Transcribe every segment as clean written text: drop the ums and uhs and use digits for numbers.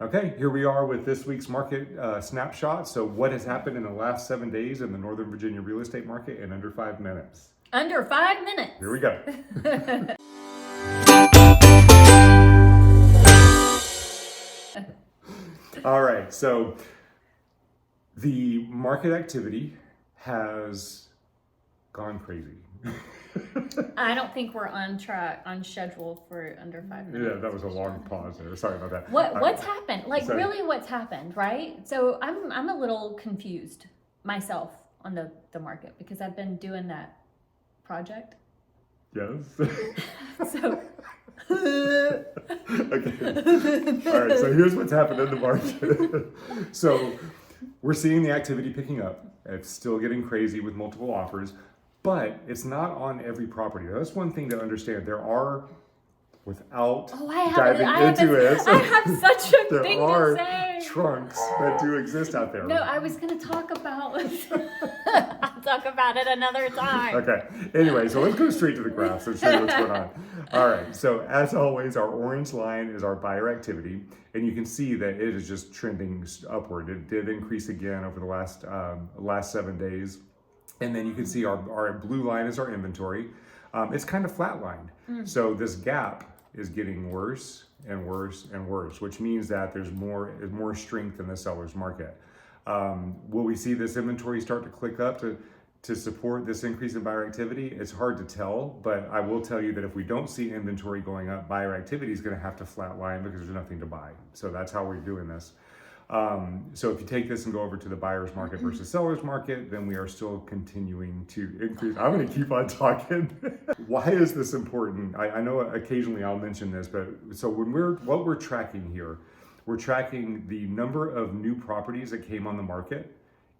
Okay, here we are with this week's market snapshot. So what has happened in the last 7 days in the Northern Virginia real estate market in under 5 minutes? Under 5 minutes. Here we go. All right, so the market activity has gone crazy. I don't think we're on schedule for under 5 minutes. Yeah, that was a long pause there. Sorry about that. What's happened? Sorry. Really what's happened, right? So I'm a little confused myself on the market because I've been doing that project. Yes. So Okay. All right, so here's what's happened in the market. So we're seeing the activity picking up. It's still getting crazy with multiple offers, but it's not on every property. That's one thing to understand. There are, without diving into it, I have such a there thing are to say. trunks that do exist out there. No, I was going to talk about I'll talk about it another time. Okay. Anyway, so let's go straight to the graphs and show you what's going on. All right. So as always, our orange line is our buyer activity, and you can see that it is just trending upward. It did increase again over the last 7 days, and then you can see our blue line is our inventory. It's kind of flatlined. So this gap is getting worse and worse and worse, which means that there's more strength in the seller's market. Will we see this inventory start to click up to support this increase in buyer activity? It's hard to tell, but I will tell you that if we don't see inventory going up, buyer activity is going to have to flatline because there's nothing to buy. So that's how we're doing this. So if you take this and go over to the buyer's market versus seller's market, then we are still continuing to increase. I'm going to keep on talking. Why is this important? I know occasionally I'll mention this, but so what we're tracking here, we're tracking the number of new properties that came on the market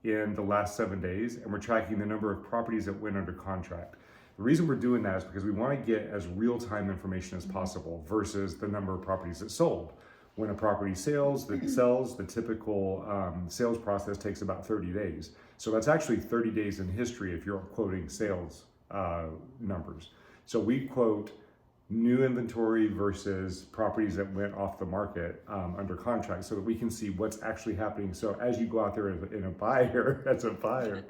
in the last 7 days, and we're tracking the number of properties that went under contract. The reason we're doing that is because we want to get as real-time information as possible versus the number of properties that sold. When a property sells, the typical sales process takes about 30 days. So that's actually 30 days in history if you're quoting sales numbers. So we quote new inventory versus properties that went off the market under contract so that we can see what's actually happening. So as you go out there as a buyer,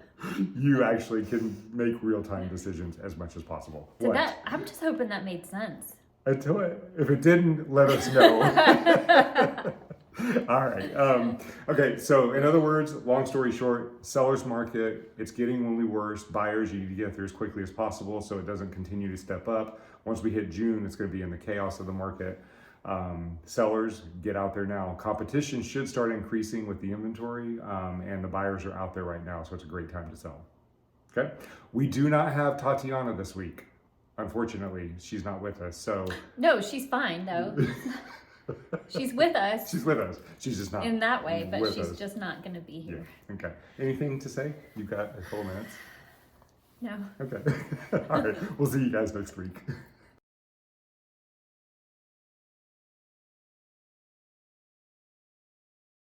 you actually can make real-time decisions as much as possible. So I'm just hoping that made sense. Until if it didn't, let us know. All right. Okay. So in other words, long story short, seller's market, it's getting only worse. Buyers, you need to get there as quickly as possible so it doesn't continue to step up. Once we hit June, it's going to be in the chaos of the market. Sellers, get out there now. Competition should start increasing with the inventory, and the buyers are out there right now, so it's a great time to sell. Okay. We do not have Tatiana this week. Unfortunately, she's not with us, so... No, she's fine, though. She's with us. She's with us. She's just not in that way, but she's us. just not going to be here. Yeah. Okay. Anything to say? You've got a couple minutes. No. Okay. All right. We'll see you guys next week.